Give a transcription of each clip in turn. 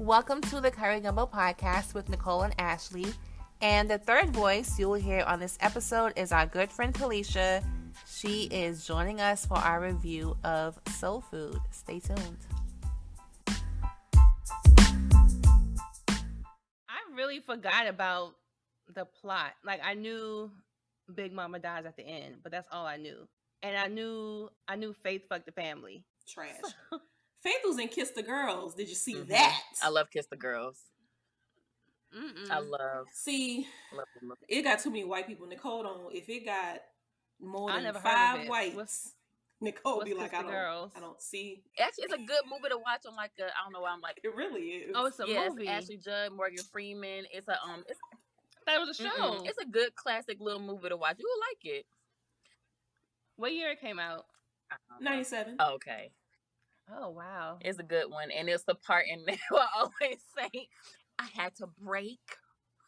Welcome to the Curry Gumbo podcast with Nicole and Ashley. And the third voice you will hear on this episode is our good friend Kalisha. She is joining us for our review of Soul Food. Stay tuned. I really forgot about the plot. Like, I knew Big Mama dies at the end, but that's all I knew. And I knew Faith fucked the family. Trash. Faith was in Kiss the Girls. Did you see that? I love Kiss the Girls. Mm-mm. I love. See, it got too many white people. Nicole don't. If it got more than 5 whites, Nicole be like, I don't see. Actually, it's a good movie to watch on like I don't know why I'm like. It really is. Oh, it's a movie. It's Ashley Judd, Morgan Freeman. It's a that was a show. It's a good classic little movie to watch. You will like it. What year it came out? 97. Oh, okay. Oh, wow. It's a good one. And it's the part in there where I always say, I had to break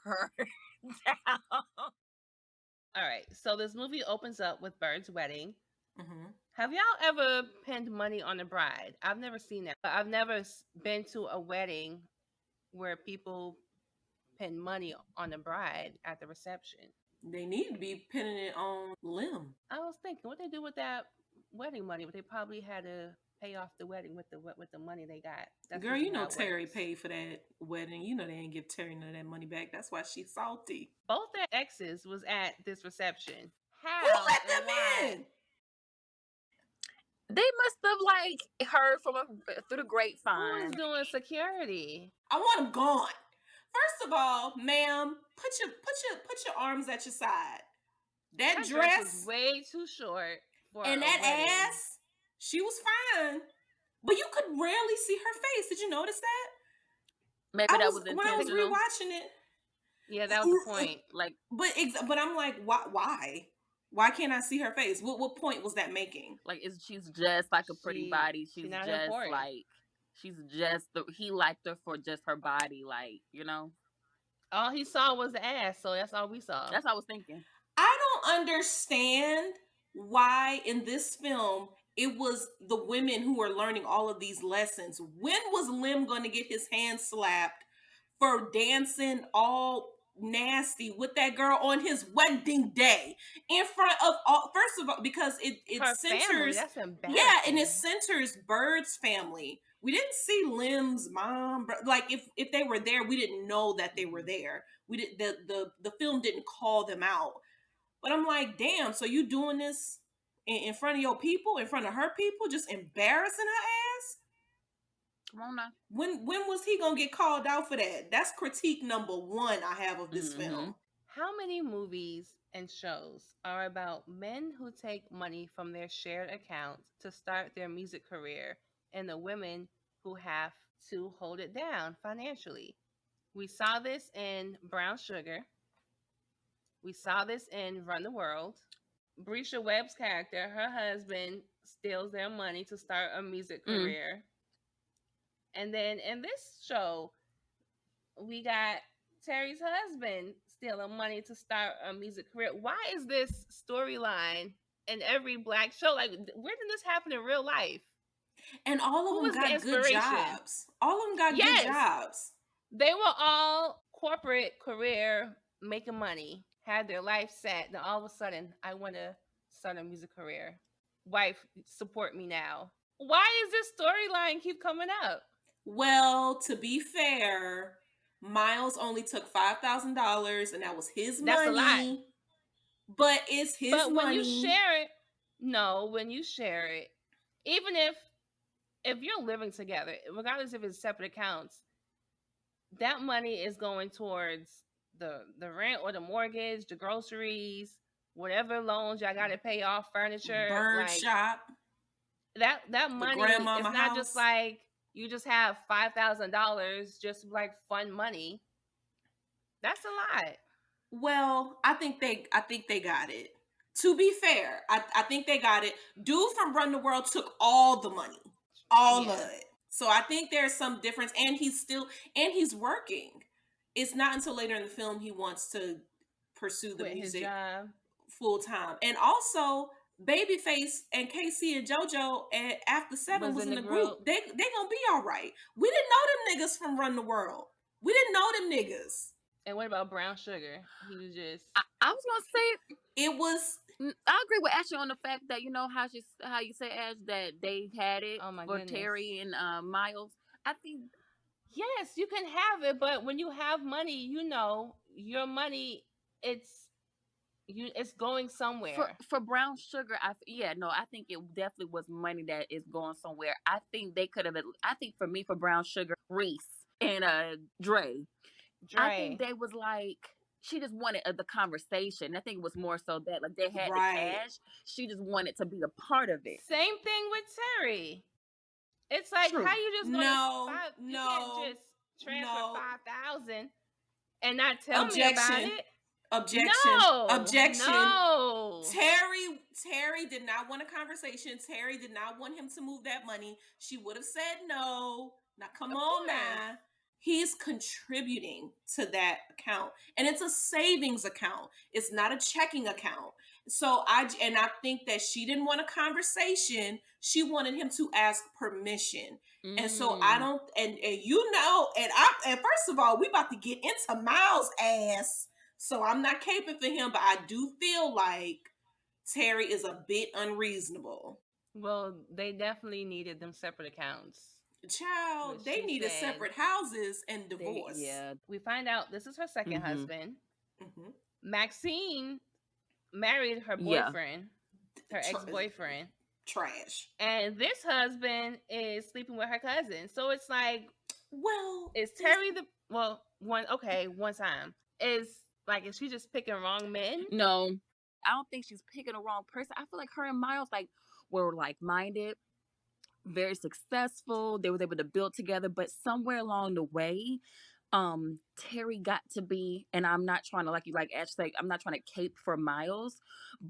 her down. All right. So this movie opens up with Bird's wedding. Mm-hmm. Have y'all ever pinned money on a bride? I've never seen that. I've never been to a wedding where people pin money on the bride at the reception. They need to be pinning it on Lim. I was thinking, what they do with that wedding money? But they probably had to pay off the wedding with the money they got. That's Girl, you know Terri paid for that wedding. You know they ain't give Terri none of that money back. That's why she's salty. Both their exes was at this reception. How? Who let them in? They must have like heard from through the grapevine. Who is doing security? I want them gone. First of all, ma'am, put your arms at your side. That dress was way too short for and that ass. She was fine, but you could rarely see her face. Did you notice that? Maybe that was intentional. When I was rewatching it. Yeah, that was the point. Like, but I'm like, why? Why can't I see her face? What point was that making? Like, she's just like a pretty body. She's not just important. like, she's just he liked her for just her body, like, you know. All he saw was the ass, so that's all we saw. That's what I was thinking. I don't understand why in this film it was the women who were learning all of these lessons. When was Lim going to get his hand slapped for dancing all nasty with that girl on his wedding day in front of all? First of all, because it centers family. That's embarrassing. Yeah, and it centers Bird's family. We didn't see Lim's mom. Like if they were there, we didn't know that they were there. We did the film didn't call them out. But I'm like, damn, so you doing this in front of your people, in front of her people, just embarrassing her ass? Come on now. When was he gonna get called out for that? That's critique number 1 I have of this film. How many movies and shows are about men who take money from their shared accounts to start their music career and the women who have to hold it down financially? We saw this in Brown Sugar. We saw this in Run the World. Brisha Webb's character, her husband steals their money to start a music career. And then in this show, we got Terri's husband stealing money to start a music career. Why is this storyline in every Black show? Like, where did this happen in real life? And all of them got good jobs. All of them got good jobs. They were all corporate career, making money, had their life set. Then all of a sudden, I want to start a music career. Wife, support me now. Why is this storyline keep coming up? Well, to be fair, Miles only took $5,000, and that was his money. That's a lot. But it's his money. But when you share it, when you share it, even if you're living together, regardless if it's separate accounts, that money is going towards the rent or the mortgage, the groceries, whatever loans y'all got to pay off, furniture, bird shop. That money is not house. Just like you just have $5,000 just like fun money. That's a lot. Well, I think they got it. To be fair, I think they got it. Dude from Run the World took all the money, all of it. So I think there's some difference, and he's working. It's not until later in the film he wants to pursue the music full time. And also, Babyface and KC and JoJo and After Seven Was was in in the the group, group. they gonna be all right. We didn't know them niggas from Run the World. We didn't know them niggas. And what about Brown Sugar? He was just. I was gonna say It was I agree with Ashley on the fact that how you say Ash that they had it Oh my for goodness. Terry and Miles. I think Yes, you can have it, but when you have money, you know your money. It's going somewhere. for Brown Sugar, I think it definitely was money that is going somewhere. I think they could have. I think for me, for Brown Sugar, Reese and Dre, I think Dre. they was like she just wanted the conversation. I think it was more so that like they had the right. cash. She just wanted to be a part of it. Same thing with Terry. It's like how True. you just gonna No, five? You can't no, just transfer no. 5,000 and not tell me about Objection. it. Objection. No, Objection. no. Terry did not want a conversation. Terry did not want him to move that money. She would have said no. Now come Of on course. now. He's contributing to that account. And it's a savings account. It's not a checking account. So I think that she didn't want a conversation. She wanted him to ask permission. And so I don't and you know, and first of all, we about to get into Miles' ass. So I'm not caping for him, but I do feel like Terry is a bit unreasonable. Well, they definitely needed them separate accounts. Child, But they she needed said separate houses and divorce. Yeah. we find out this is her 2nd Mhm. husband. Mm-hmm. Maxine married her Yeah. boyfriend, her ex-boyfriend. Trash. And this husband is sleeping with her cousin. So it's like, Well, is Terry the one time. Is she just picking wrong men? No, I don't think she's picking the wrong person. I feel like her and Miles were like minded, very successful. They was able to build together, but somewhere along the way, Terry got to be, and I'm not trying to like Ash say, I'm not trying to cape for Miles,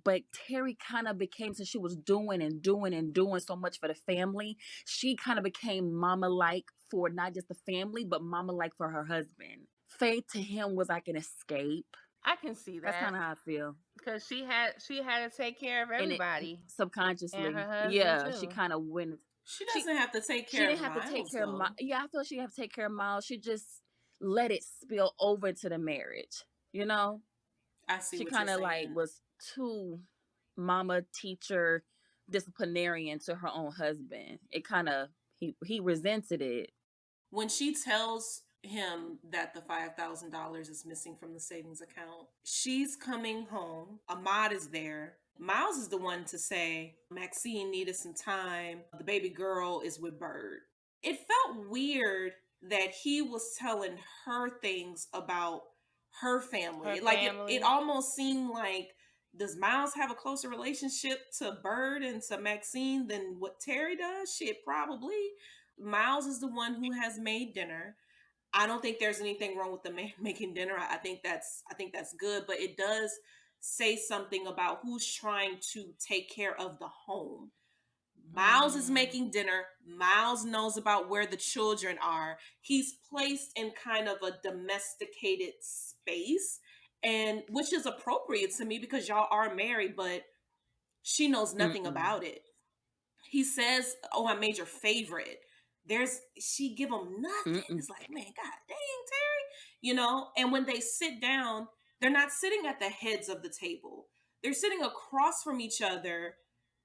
but Terry kind of became, since she was doing and doing and doing so much for the family, she kind of became mama like for not just the family, but mama like for her husband. Faith to him was like an escape. I can see That's that kind of how I feel. because she had to take care of And it everybody and subconsciously, her husband yeah, she too. kind of went. she She doesn't have to take she care didn't of have to take Miles care of though. Yeah, I feel she have to take care of Miles. She just let it spill over to the marriage. You know, I see she what you're kind of like saying. was too mama teacher disciplinarian to her own husband. It kind of he resented it. When she tells him that the $5,000 is missing from the savings account, she's coming home. Ahmad is there. Miles is the one to say Maxine needed some time. The baby girl is with Bird. It felt weird that he was telling her things about her family. Her Like family. it almost seemed like, does Miles have a closer relationship to Bird and to Maxine than what Terry does? Shit, probably. Miles is the one who has made dinner. I don't think there's anything wrong with the man making dinner. I think that's good, but it does say something about who's trying to take care of the home. Miles is making dinner. Miles knows about where the children are. He's placed in kind of a domesticated space, and which is appropriate to me because y'all are married, but she knows nothing about it. He says, "Oh, I made your favorite." She give him nothing. It's like, man, god dang, Terry. And when they sit down, they're not sitting at the heads of the table. They're sitting across from each other.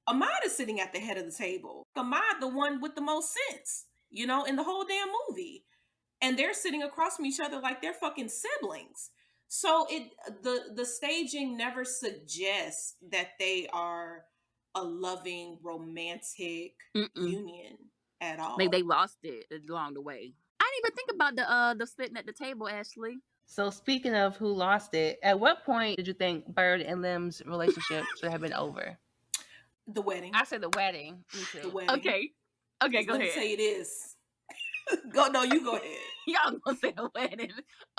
Ahmad is sitting at the head of the table. Ahmad, the one with the most sense, in the whole damn movie. And they're sitting across from each other like they're fucking siblings. So the staging never suggests that they are a loving, romantic union at all. They lost it along the way. I didn't even think about the sitting at the table, Ashley. So speaking of who lost it, at what point did you think Bird and Lim's relationship should have been over? The wedding. I said the wedding. Me too. The wedding. Okay, go Let ahead. me say this. You go ahead. Y'all gonna say the wedding.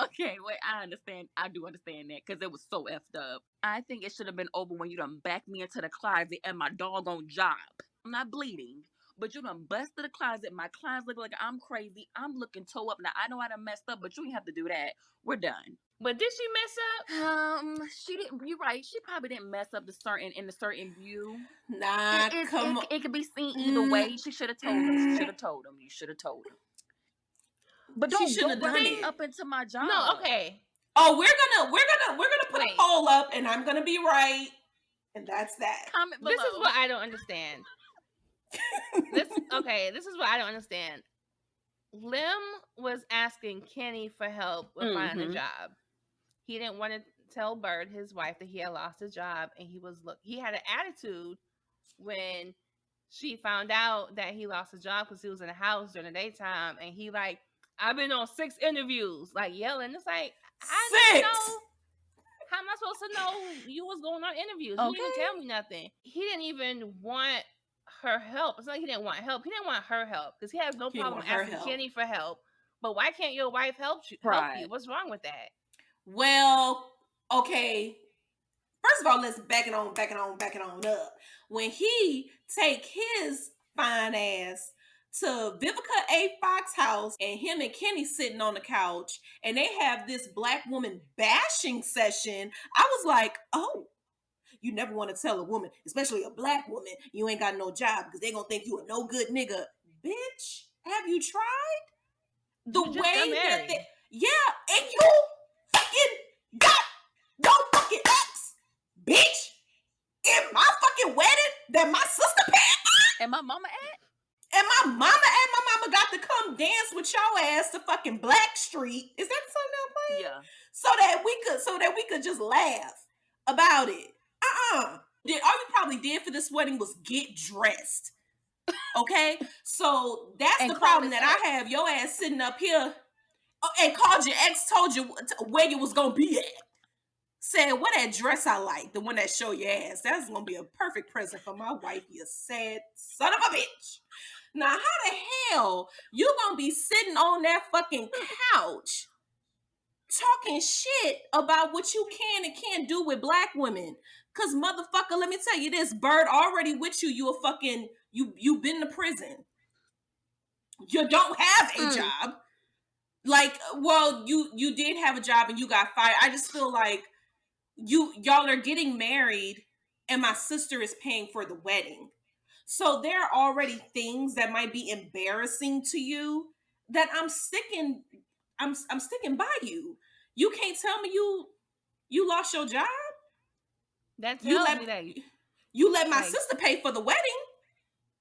Okay, wait, I understand. I do understand that because it was so effed up. I think it should have been over when you done backed me into the closet at my doggone job. I'm not bleeding, but you done busted the closet. My clients look like I'm crazy. I'm looking toe up. Now I know I done messed up, but you ain't have to do that. We're done. But did she mess up? She didn't. You're right. She probably didn't mess up the certain in the certain view. Nah, come on. It could be seen either Mm, way. She should have told him. She mm, should have told him. You should have told him. But she don't shouldn't have bring done me See? it. up into my No, job. okay. Oh, we're gonna put a Wait. poll up, and I'm gonna be right, and that's that. Comment below. This is what I don't understand. This is what I don't understand. Lim was asking Kenny for help with finding a job. He didn't want to tell Bird, his wife, that he had lost his job, and he had an attitude when she found out that he lost his job because he was in the house during the daytime, and he like, I've been on 6 interviews, like yelling. It's like, I didn't know. How am I supposed to know you was going on interviews? You didn't even tell me nothing. He didn't even want her help. It's like he didn't want help. He didn't want her help because he has no problem asking Kenny for help. But why can't your wife help you? What's wrong with that? Well, okay. First of all, let's back it on up. When he take his fine ass to Vivica A. Fox house and him and Kenny sitting on the couch and they have this black woman bashing session, I was like, oh, you never want to tell a woman, especially a black woman, you ain't got no job because they gonna think you a no good nigga. Bitch, have you tried? The way that they, yeah, and you fucking got no fucking ex, bitch, in my fucking wedding that my sister paid for, and my mama at, and my mama got to come dance with your ass to fucking Black Street. Is that the song they're playing? Yeah. So that we could just laugh about it. All you probably did for this wedding was get dressed. Okay, so that's the problem that I have. Your ass sitting up here and called your ex, told you where you was gonna be at. Said, what that dress I like, the one that show your ass. That's gonna be a perfect present for my wife, you sad son of a bitch. Now, how the hell you gonna be sitting on that fucking couch talking shit about what you can and can't do with black women? Cause motherfucker, let me tell you this, Bird already with you a fucking, you've been to prison. You don't have a job. Like, well, you did have a job and you got fired. I just feel like y'all are getting married and my sister is paying for the wedding. So there are already things that might be embarrassing to you that I'm sticking by you. You can't tell me you lost your job. That tells me that you let my sister pay for the wedding.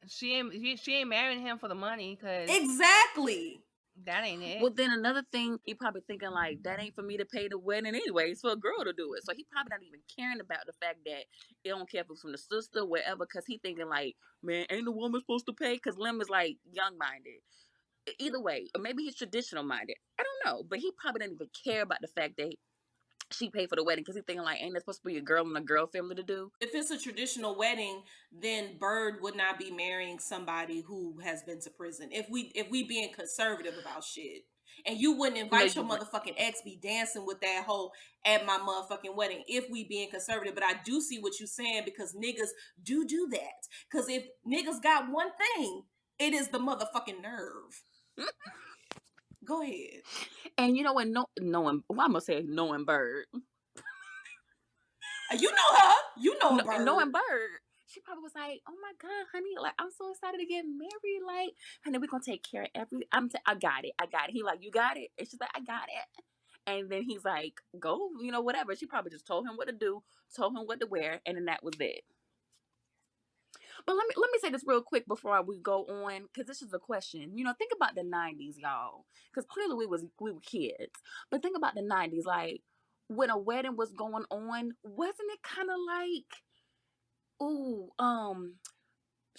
She ain't marrying him for the money, cause exactly. That ain't it. Well, then another thing, he probably thinking like, that ain't for me to pay the wedding anyway. It's for a girl to do it. So he probably not even caring about the fact that he don't care if it's from the sister, wherever, because he thinking like, man, ain't the woman supposed to pay? Because Lim is like young-minded. Either way, or maybe he's traditional-minded. I don't know. But he probably didn't even care about the fact that she paid for the wedding because he's thinking like, ain't that supposed to be a girl and a girl family to do? If it's a traditional wedding, then Bird would not be marrying somebody who has been to prison. If we being conservative about shit. And you wouldn't invite your motherfucking ex be dancing with that hoe at my motherfucking wedding if we being conservative. But I do see what you're saying because niggas do that. Because if niggas got one thing, it is the motherfucking nerve. Go ahead. And you know what? Knowing Bird. You know her. You know Bird. Knowing Bird. She probably was like, oh my God, honey, like, I'm so excited to get married. Like, honey, we're going to take care of I got it. He like, you got it? And she's like, I got it. And then he's like, go, whatever. She probably just told him what to do, told him what to wear, and then that was it. But let me say this real quick before we go on, because this is a question. Think about the 90s, y'all. Because clearly we were kids. But think about the 90s. Like, when a wedding was going on, wasn't it kind of like,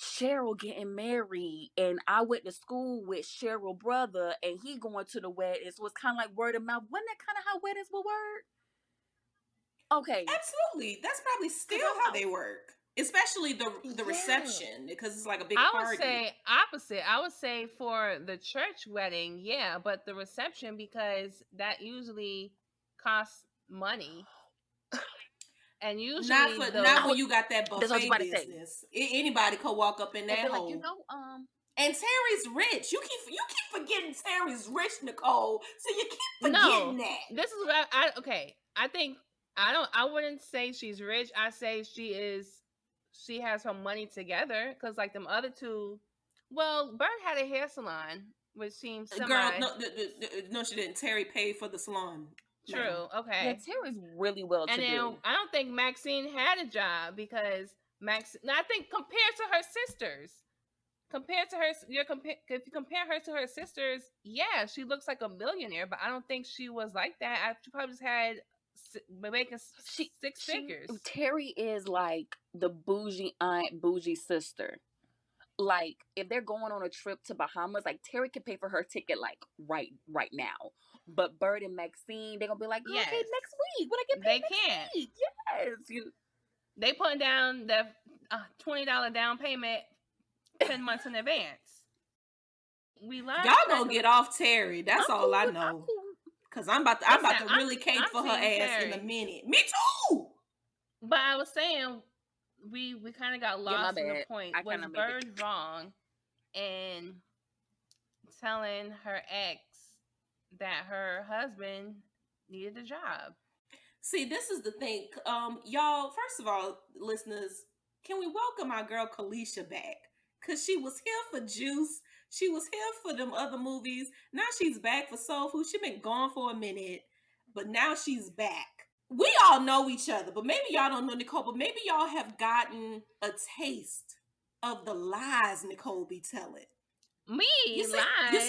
Cheryl getting married, and I went to school with Cheryl's brother, and he going to the wedding. So it's kind of like word of mouth. Wasn't that kind of how weddings will work? Okay. Absolutely. That's probably still how they work. Especially the reception, because it's like a big party. I would say opposite. I would say for the church wedding, yeah, but the reception, because that usually costs money. And Not usually for the not when you got that That's what you buffet about to say. business. Anybody could walk up in And that be like, hole. And Terri's rich. You keep forgetting Terri's rich, Nicole. So you keep no, forgetting that. this is what I okay. I think I wouldn't say she's rich. I say she has her money together because like them other two. Well, Bird had a hair salon, which seems Girl, semi no, she didn't. Terry paid for the salon, ma'am. true. yeah, Okay, Terry's really well and to then do. I don't think Maxine had a job because Now I think compared to her sisters, compared to her, if you compare her to her sisters, yeah, she looks like a millionaire, but I don't think she was like that. She probably just had making six figures. Terry is like the bougie aunt, bougie sister. Like if they're going on a trip to Bahamas, like Terry can pay for her ticket like right now. But Bird and Maxine, they're gonna be like, girl, okay, Yes, next week when I get they paid can't. next week. Yes, They put down the $20 down payment 10 months in advance. We Y'all lost track gonna of. get off Terry. That's I'm all cool I with I'm know. cool. Cause I'm about Listen, to really cape I'm for her Team ass Terry. in a minute. Me too. But I was saying we kind of got Yeah, my lost in the bad. point. I Was kind of made it. Bird wrong in telling her ex that her husband needed a job? See, this is the thing. Y'all, first of all, listeners, can we welcome our girl Kalisha back? Cause she was here for Juice. She was here for them other movies. Now she's back for Soul Food. She been gone for a minute, but now she's back. We all know each other, but maybe y'all don't know Nicole, but maybe y'all have gotten a taste of the lies Nicole be telling. Me You see lies.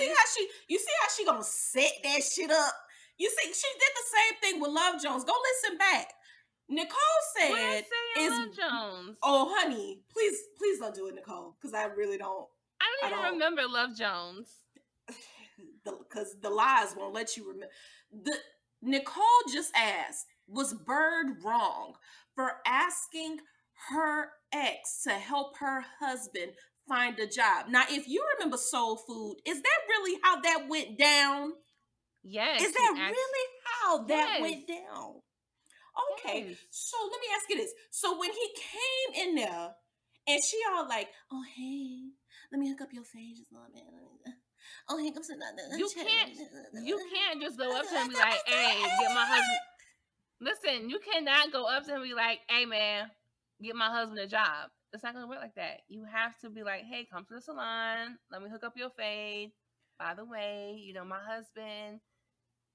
how she gonna set that shit up. You see, she did the same thing with Love Jones. Go listen back. Nicole What I said say is, Love Jones? oh honey, please don't do it, Nicole, because I really don't. I don't even remember Love Jones. Because the lies won't let you remember. Nicole just asked, was Bird wrong for asking her ex to help her husband find a job? Now, if you remember Soul Food, is that really how that went down? Yes. Is that really how that went down? Okay, Yes. so let me ask you this. So when he came in there and she all like, oh, hey, let me hook up your face just a little bit. Oh, hey, come sit down. You can't just go up to him and be like, hey, get my husband. Listen, you cannot go up to him and be like, hey, man, get my husband a job. It's not going to work like that. You have to be like, hey, come to the salon. Let me hook up your fade. By the way, my husband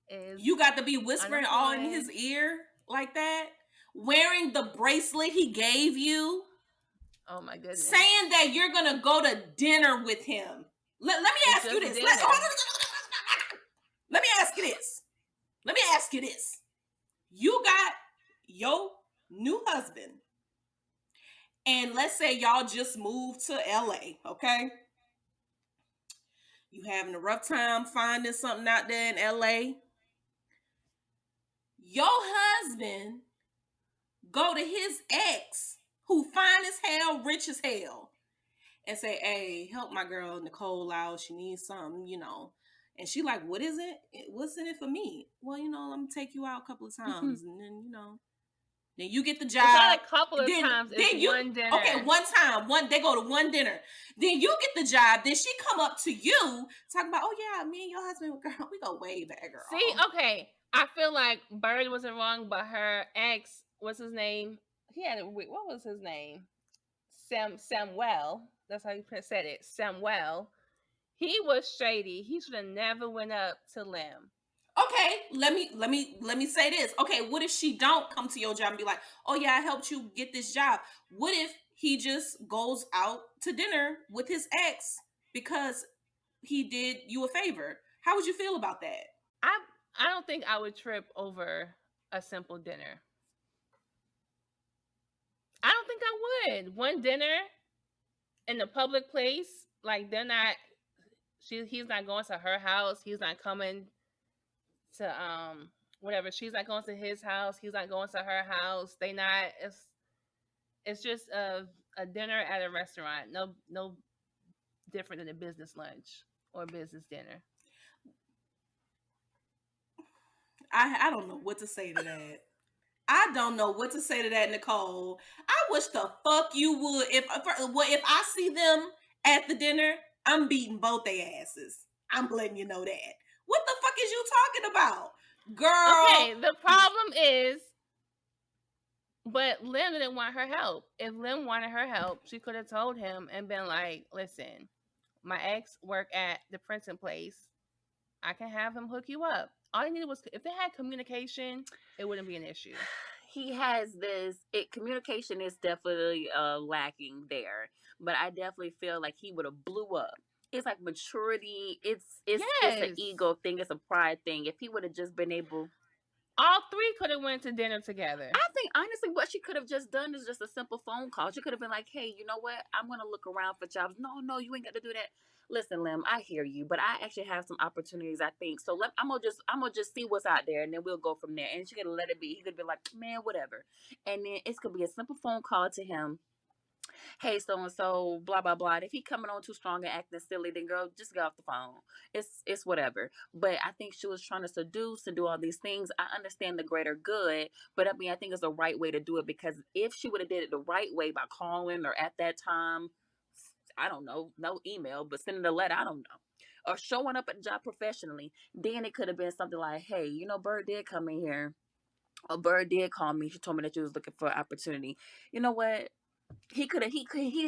is. You got to be whispering all in his ear like that? Wearing the bracelet he gave you? Oh, my goodness. Saying that you're going to go to dinner with him. Let me ask you this. Let me ask you this. Let me ask you this. You got your new husband, and let's say y'all just moved to LA, okay? You having a rough time finding something out there in LA. Your husband go to his ex, who fine as hell, rich as hell, and say, hey, help my girl Nicole out. She needs something, And she like, what is it? What's in it for me? Well, I'm gonna take you out a couple of times, and then then you get the job. It's not a couple of times. It's one dinner. Okay, one time. They go to one dinner. Then you get the job. Then she come up to you talking about, oh yeah, me and your husband, girl, we go way back, girl. See, okay, I feel like Bird wasn't wrong, but her ex, what's his name? What was his name? Samuel. That's how you said it. Samuel. He was shady. He should have never went up to Lim. Okay, let me say this. Okay, what if she don't come to your job and be like, oh yeah, I helped you get this job? What if he just goes out to dinner with his ex because he did you a favor? How would you feel about that? I don't think I would trip over a simple dinner. I don't think I would. One dinner in a public place, like they're not. He's not going to her house. He's not coming to whatever. She's not going to his house. He's not going to her house. They not. It's just a dinner at a restaurant. No different than a business lunch or a business dinner. I don't know what to say to that. I don't know what to say to that, Nicole. I wish the fuck you would. If I see them at the dinner, I'm beating both their asses. I'm letting you know that. What the fuck is you talking about, girl? Okay, the problem is, but Lim didn't want her help. If Lim wanted her help, she could have told him and been like, "Listen, my ex work at the printing place. I can have him hook you up." All they needed was, if they had communication, it wouldn't be an issue. He has this communication is definitely lacking there, but I definitely feel like he would have blew up. It's like maturity. It's an Yes, ego thing. It's a pride thing. If he would have just been able, all three could have went to dinner together. I think honestly, what she could have just done is just a simple phone call. She could have been like, "Hey, you know what? I'm gonna look around for jobs." No, no, you ain't got to do that. Listen, Lim, I hear you, but I actually have some opportunities. I think so. I'm gonna just see what's out there, and then we'll go from there. And she could let it be. He could be like, "Man, whatever," and then it could be a simple phone call to him. Hey, so and so, blah blah blah. And if he coming on too strong and acting silly, then girl, just get off the phone. It's whatever. But I think she was trying to seduce and do all these things. I understand the greater good, but I mean, I think it's the right way to do it, because if she would have did it the right way by calling or at that time, I don't know, no email, but sending a letter, I don't know, or showing up at the job professionally, then it could have been something like, hey, Bird did come in here. A Bird did call me. She told me that you was looking for an opportunity. You know what? He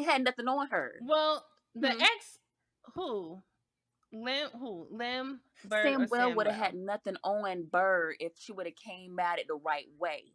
had nothing on her. Well, the Hmm. ex, who Lim, Bird, or Samuel would have Samuel? had nothing on Bird if she would have came at it the right way.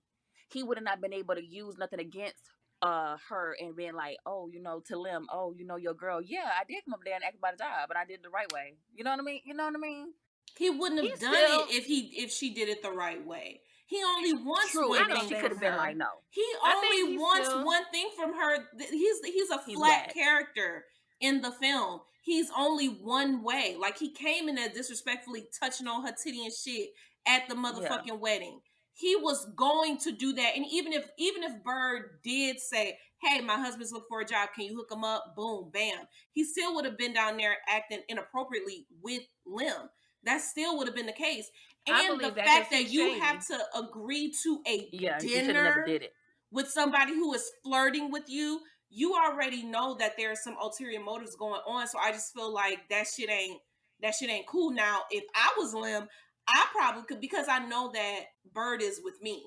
He would have not been able to use nothing against her and being like, oh, to Lim, oh, your girl. Yeah, I did come up there and ask about a job, but I did it the right way. You know what I mean? You know what I mean? He wouldn't He have done it still, if she did it the right way. He only wants True. one And I then don't thing she think could from have been so. like, her. no, He I think only he wants still. one thing from her. He's a he's flat whack. character in the film. He's only one way. Like, he came in there disrespectfully touching on her titty and shit at the Yeah. motherfucking wedding. He was going to do that. And even if Bird did say, hey, my husband's looking for a job, can you hook him up? Boom, bam. He still would have been down there acting inappropriately with Lim. That still would have been the case. I And the believe that because fact that he's you have shady. to agree to a Yeah, he should have never dinner did it. with somebody who is flirting with you, you already know that there's some ulterior motives going on. So I just feel like that shit ain't cool. Now, if I was Lim, I probably could, because I know that Bird is with me.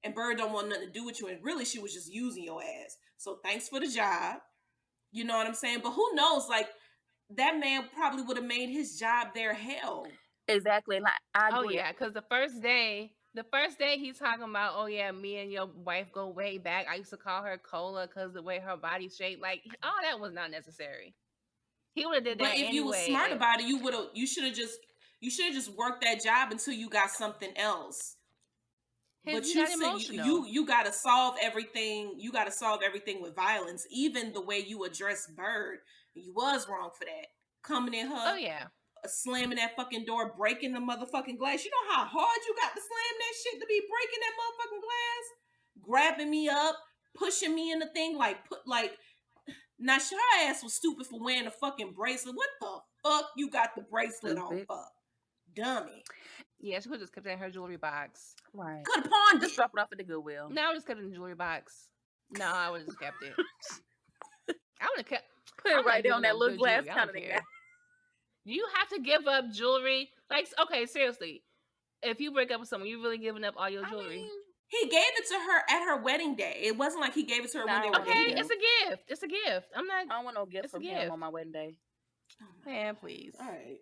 And Bird don't want nothing to do with you. And really, she was just using your ass. So thanks for the job. You know what I'm saying? But who knows? Like, that man probably would have made his job there hell. Exactly. And I Oh agree. yeah, because the first day he's talking about, oh yeah, me and your wife go way back. I used to call her Cola because the way her body shaped, like all that was not necessary. He would have did But that if you was smart anyway. about it, you should have just worked that job until you got something else. But He you got said emotional. you got to solve everything. You got to solve everything with violence. Even the way you address Bird, you was wrong for that. Coming in Oh her, yeah, slamming that fucking door, breaking the motherfucking glass. You know how hard you got to slam that shit to be breaking that motherfucking glass? Grabbing me up, pushing me in the thing, like now, your ass was stupid for wearing a fucking bracelet. What the fuck you got the bracelet on Stupid. for? Dummy. yeah. She could just kept it in her jewelry box. Right. Could have pawned Just it. drop it off at the Goodwill. No, I would just kept it in the jewelry box. No, I would have just kept it. I would have kept. Put it I'm right not there on giving that up little good glass jewelry. I don't counter they got. care. You have to give up jewelry. Like, okay, seriously. If you break up with someone, you really giving up all your I jewelry? mean, He gave it to her at her wedding day. It wasn't like he gave it to her nah, when I they don't were want no Okay, gift. dating. it's a gift. It's a gift. I'm not. I don't want no gift It's a from him on gift. my wedding day. Oh my Man, God. please. All right.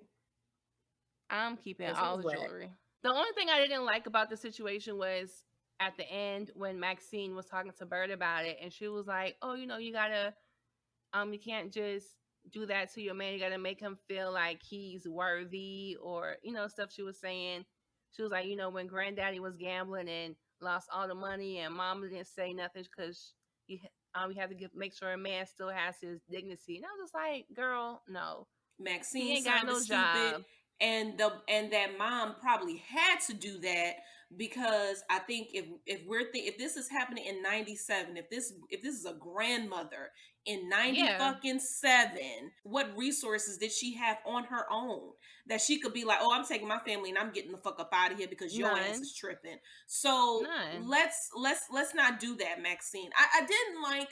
I'm keeping Yeah, she all was the whack. jewelry. The only thing I didn't like about the situation was at the end when Maxine was talking to Bird about it, and she was like, "Oh, you gotta, you can't just do that to your man. You gotta make him feel like he's worthy, or stuff." She was saying, she was like, when Granddaddy was gambling and lost all the money, and Mama didn't say nothing because you have to make sure a man still has his dignity. And I was just like, girl, no, he Maxine ain't got sounded no stupid, job. and that mom probably had to do that because I think if this is happening in '97, if this is a grandmother in 90 Yeah. fucking 7. What resources did she have on her own that she could be like, oh, I'm taking my family and I'm getting the fuck up out of here because your ass None. is tripping. So None. let's not do that, Maxine. I didn't like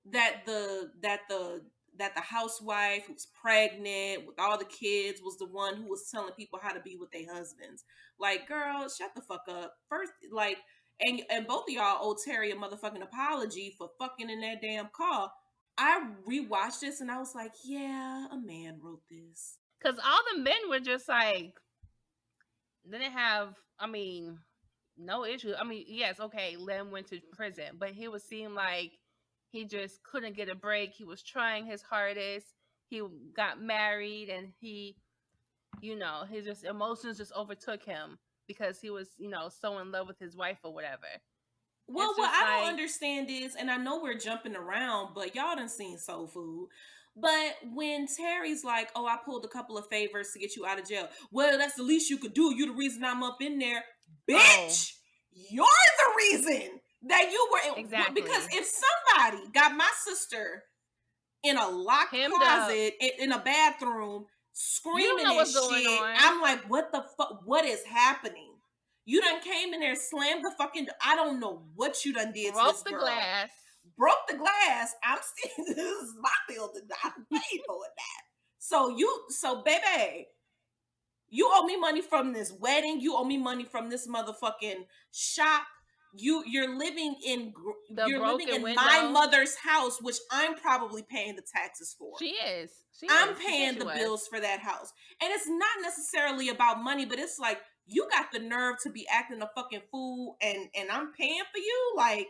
that the housewife who's pregnant with all the kids was the one who was telling people how to be with their husbands. Like, girl, shut the fuck up. First, like, and both of y'all owe Terri a motherfucking apology for fucking in that damn car. I rewatched this and I was like, yeah, a man wrote this. Because all the men were just like, didn't have, I mean, no issue. I mean, yes, okay, Lem went to prison, but he would seem like he just couldn't get a break. He was trying his hardest. He got married and his just emotions just overtook him because he was, so in love with his wife or whatever. Well, It's what just I don't like, understand is, and I know we're jumping around, but y'all done seen Soul Food. But when Terry's like, oh, I pulled a couple of favors to get you out of jail. Well, that's the least you could do. You the reason I'm up in there. Bitch, you're the reason that you were in. Exactly. Because if somebody got my sister in a locked Hemmed closet in a bathroom screaming and what's shit, going on. I'm like, what the fuck? What is happening? You done came in there, slammed the fucking. I don't know what you done did to this girl. glass. Broke the glass. I'm still. This is my building. I paid for it. So baby, you owe me money from this wedding. You owe me money from this motherfucking shop. You're living in my mother's house, which I'm probably paying the taxes for. She is. I'm paying the bills for that house, and it's not necessarily about money, but it's like you got the nerve to be acting a fucking fool, and I'm paying for you. Like,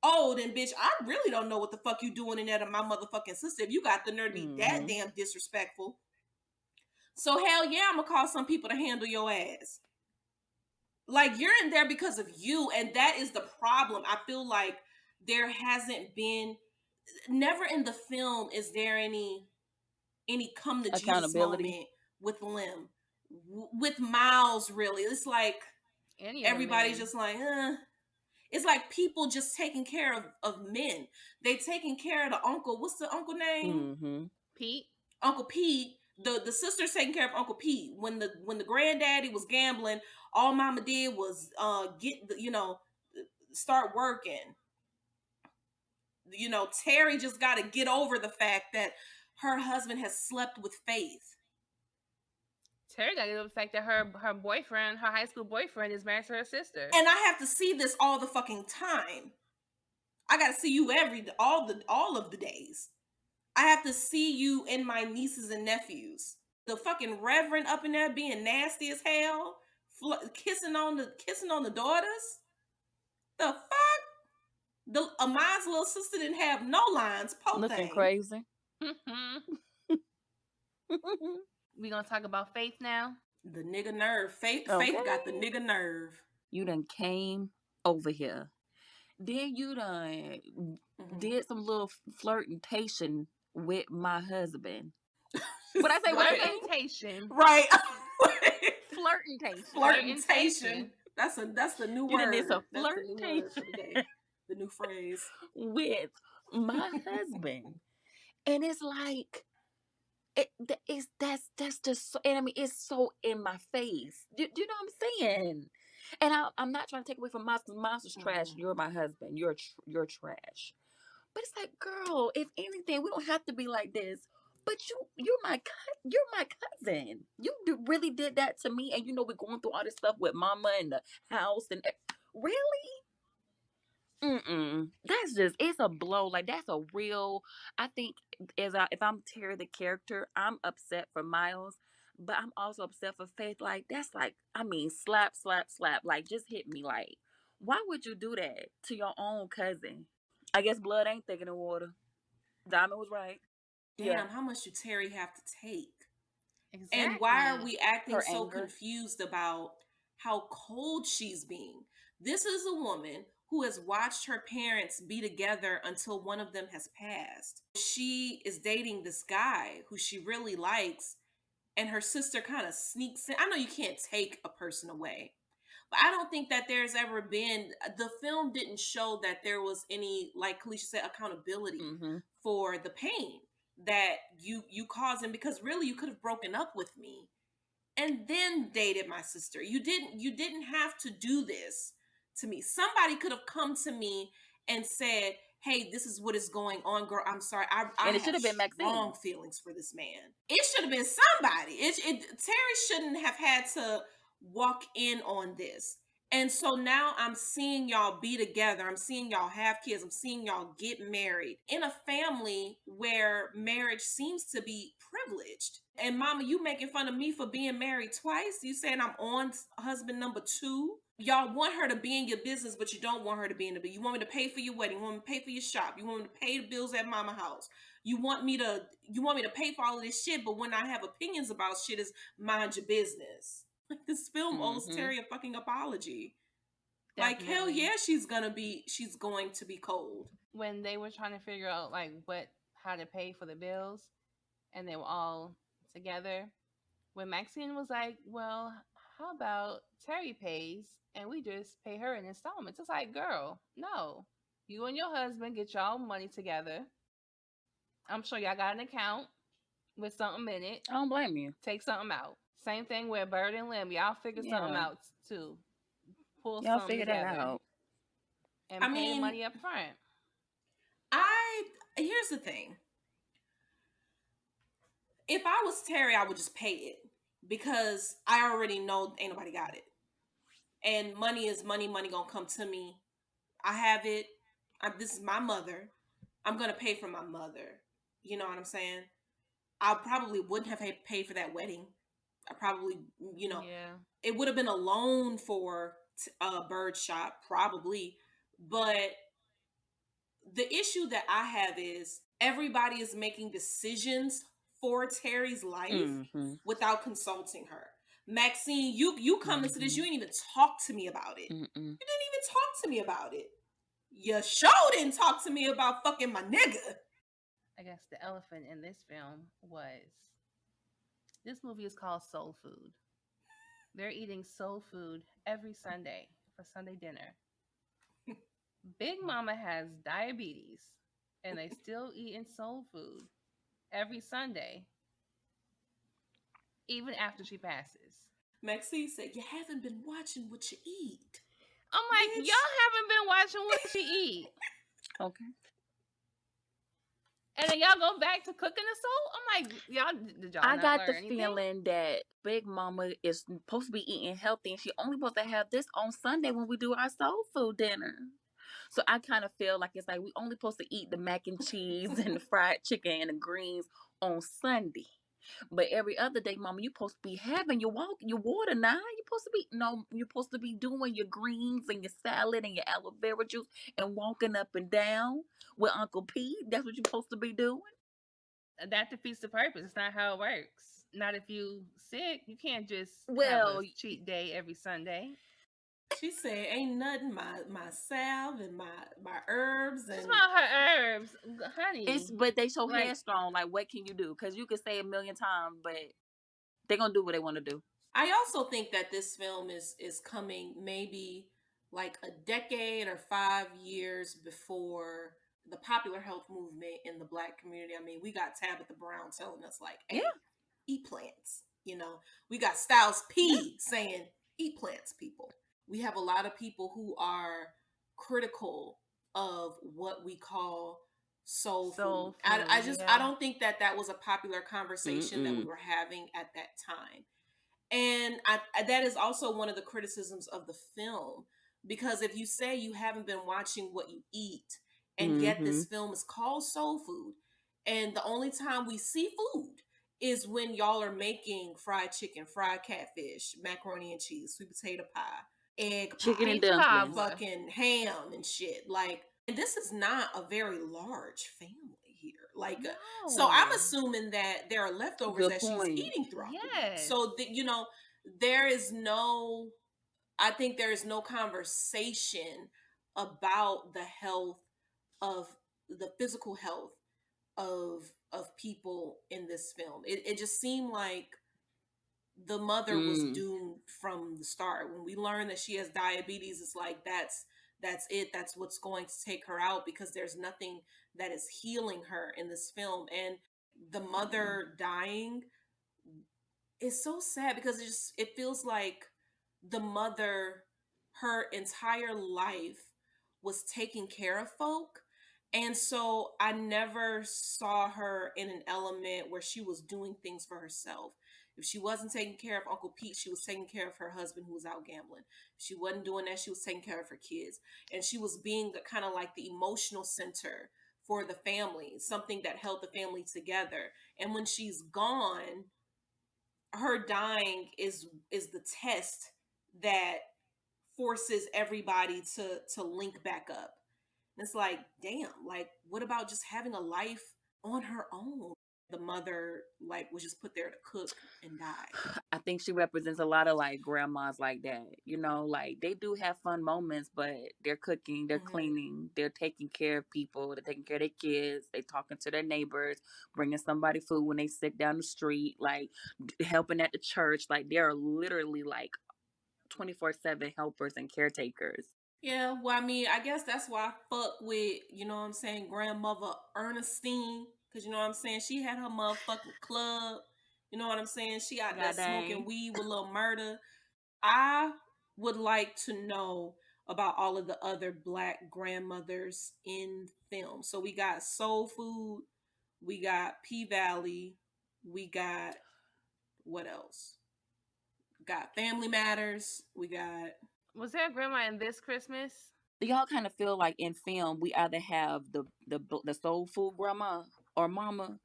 oh, then bitch, I really don't know what the fuck you doing in there to my motherfucking sister. If you got the nerve to be that damn disrespectful, so hell yeah, I'm gonna call some people to handle your ass. Like, you're in there because of you, and that is the problem. I feel like there hasn't been, never in the film is there any come to Jesus moment with Lim, with Miles. Really, it's like everybody's just like, it's like people just taking care of men. They taking care of the uncle. What's the uncle name? Pete. Uncle Pete. The sister's taking care of Uncle Pete. When the granddaddy was gambling, all Mama did was start working. Terri just got to get over the fact that her husband has slept with Faith. Terri got to get over the fact that her boyfriend, her high school boyfriend, is married to her sister. And I have to see this all the fucking time. I got to see you all of the days. I have to see you and my nieces and nephews. The fucking reverend up in there being nasty as hell, kissing on the daughters. The fuck? Amaz's little sister didn't have no lines. Looking crazy. We gonna talk about Faith now. The nigga nerve. Faith got the nigga nerve. You done came over here. Then you done did some little flirtation with my husband. What I say? Flirtation. Right. Flirtation. That's the new you word. You did some flirtation. The new phrase. With my husband. And it's like, that's just so, and I mean, it's so in my face. Do you know what I'm saying? And I'm not trying to take away from Miles, because Miles is trash. You're my husband. You're trash. But it's like, girl, if anything, we don't have to be like this. But you're my cousin. You really did that to me, and we're going through all this stuff with Mama and the house and really. That's just, it's a blow. Like, that's a real. I think if I'm Terri the character, I'm upset for Miles, but I'm also upset for Faith. Like, that's like, I mean, slap. Like, just hit me. Like, why would you do that to your own cousin? I guess blood ain't thicker than water. Diamond was right. Damn, how much do Terri have to take? Exactly. And why are we acting so confused about how cold she's being? This is a woman who has watched her parents be together until one of them has passed. She is dating this guy who she really likes, and her sister kind of sneaks in. I know you can't take a person away, but I don't think that there's ever been, the film didn't show that there was any, like Kalisha said, accountability for the pain that you causing, because really you could have broken up with me and then dated my sister. You didn't have to do this to me. Somebody could have come to me and said, hey, this is what is going on, girl. I'm sorry. I And it should have have been strong Maxine. feelings for this man. It should have been somebody. Terri shouldn't have had to walk in on this. And so now I'm seeing y'all be together. I'm seeing y'all have kids. I'm seeing y'all get married in a family where marriage seems to be privileged. And mama, you making fun of me for being married twice? You saying I'm on husband number 2? Y'all want her to be in your business, but you don't want her to be in the business. You want me to pay for your wedding. You want me to pay for your shop. You want me to pay the bills at mama house. You want me to pay for all of this shit, but when I have opinions about shit, is mind your business. Like, this film owes Terri a fucking apology. Definitely. Like, hell yeah, she's going to be cold. When they were trying to figure out like how to pay for the bills, and they were all together, when Maxine was like, well, how about Terri pays and we just pay her in installments? It's like, girl, no. You and your husband get y'all money together. I'm sure y'all got an account with something in it. I don't blame you. Take something out. Same thing with Bird and Lim. Y'all figure something out too. Pull Y'all something figure that together out. and pay the money up front. Here's the thing. If I was Terri, I would just pay it, because I already know ain't nobody got it. And money is money. Money gonna come to me. I have it. This is my mother. I'm gonna pay for my mother. You know what I'm saying? I probably wouldn't have paid for that wedding. I probably, it would have been a loan for a bird shop, probably. But the issue that I have is everybody is making decisions for Terri's life without consulting her. Maxine, you come into this, you didn't even talk to me about it. You didn't even talk to me about it. You sure didn't talk to me about fucking my nigga. I guess the elephant in this film was, this movie is called Soul Food. They're eating soul food every Sunday for Sunday dinner. Big Mama has diabetes and they still eating soul food every Sunday, even after she passes. Maxine said, you haven't been watching what you eat. I'm like, bitch, y'all haven't been watching what she eat. Okay. And then y'all go back to cooking the soul? I'm like, did y'all I not got learn the anything? feeling that Big Mama is supposed to be eating healthy, and she only supposed to have this on Sunday when we do our soul food dinner. So I kind of feel like it's like we only supposed to eat the mac and cheese and the fried chicken and the greens on Sunday. But every other day, Mama, you supposed to be having your water now. You're supposed to be doing your greens and your salad and your aloe vera juice and walking up and down with Uncle Pete. That's what you're supposed to be doing. That defeats the purpose. It's not how it works. Not if you sick. You can't just have a cheat day every Sunday. She said, "Ain't nothing my salve and my herbs and." It's about her herbs, honey. But they so headstrong. Like, what can you do? Because you can say a million times, but they're gonna do what they want to do. I also think that this film is coming maybe like a decade or 5 years before the popular health movement in the Black community. I mean, we got Tabitha Brown telling us like, "Hey, eat plants." You know, we got Styles P saying, "Eat plants, people." We have a lot of people who are critical of what we call soul food. I don't think that was a popular conversation that we were having at that time. And that is also one of the criticisms of the film, because if you say you haven't been watching what you eat, and yet this film is called soul food, and the only time we see food is when y'all are making fried chicken, fried catfish, macaroni and cheese, sweet potato pie, egg pie, chicken and dumplings, fucking ham and shit. Like, and this is not a very large family here. Like, so I'm assuming that there are leftovers that she's eating throughout the week. So there is no, I think there is no conversation about the health of the physical health of people in this film. It just seemed like the mother was doomed from the start. When we learn that she has diabetes, it's like that's that's it. That's what's going to take her out, because there's nothing that is healing her in this film. And the mother dying is so sad, because it feels like the mother, her entire life was taking care of folk. And so I never saw her in an element where she was doing things for herself. If she wasn't taking care of Uncle Pete, she was taking care of her husband who was out gambling. If she wasn't doing that, she was taking care of her kids. And she was being the kind of like the emotional center for the family, something that held the family together. And when she's gone, her dying is the test that forces everybody to link back up. And it's like, damn, like, what about just having a life on her own? The mother, like, was just put there to cook and die. I think she represents a lot of like grandmas like that. You know, like they do have fun moments, but they're cooking, they're Mm-hmm. cleaning, they're taking care of people, they're taking care of their kids, they talking to their neighbors, bringing somebody food when they sick down the street, like helping at the church. Like they are literally like 24/7 helpers and caretakers. Yeah, well, I mean, I guess that's why I fuck with, you know what I'm saying, grandmother Ernestine. Because, you know what I'm saying, she had her motherfucking club. You know what I'm saying? She out there God smoking dang. weed with Lil Murder. I would like to know about all of the other Black grandmothers in film. So we got Soul Food, we got P Valley, we got what else? Got Family Matters, we got. Was there a grandma in this Christmas? Do y'all kind of feel like in film we either have the soul food grandma or mama,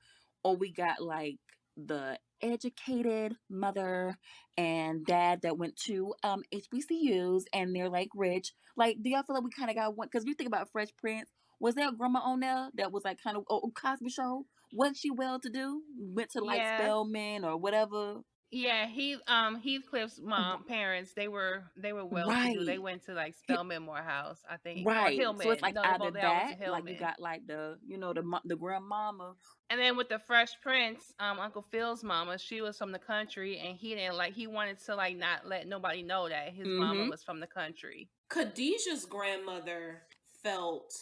or we got like the educated mother and dad that went to HBCUs and they're like rich? Like, do y'all feel like we kind of got one? Because you think about Fresh Prince, was there a grandma on there that was like kind of Cosby Show? Wasn't she well to do? Went to like Yeah. Spelman or whatever. Yeah, Heathcliff's mom parents, they were well to do. They Right. went to like He- Spelman Morehouse, I think, or Right. So it's Hillman. like No, they either both they all went to that, like you Hillman. got like the grandmama. And then with the Fresh Prince, Uncle Phil's mama, she was from the country, and he wanted to like not let nobody know that his mama Mm-hmm. was from the country. Khadijah's grandmother felt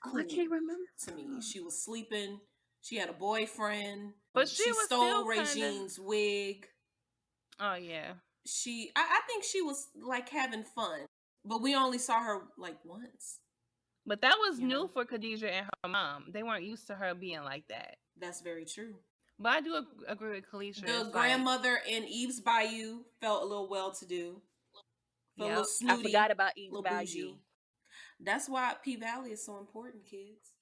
Oh, I cool can't remember. to me. She was sleeping. She had a boyfriend. But she She was stole still kind of. Regine's wig. Oh yeah. I think she was like having fun, but we only saw her like once. But that was You new know, for Khadijah and her mom. They weren't used to her being like that. that's very true. But I do agree with Kalisha. The It's like, grandmother in Eve's Bayou felt a little well-to-do, felt a little yep. I snooty, forgot about a Eve's little Bayou. bougie. That's why P Valley is so important, kids.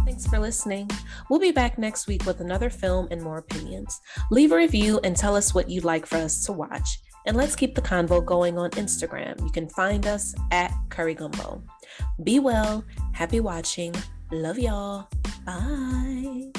Thanks for listening. We'll be back next week with another film and more opinions. Leave a review and tell us what you'd like for us to watch. And let's keep the convo going on Instagram. You can find us at Curry Gumbo. Be well. Happy watching. Love y'all. Bye.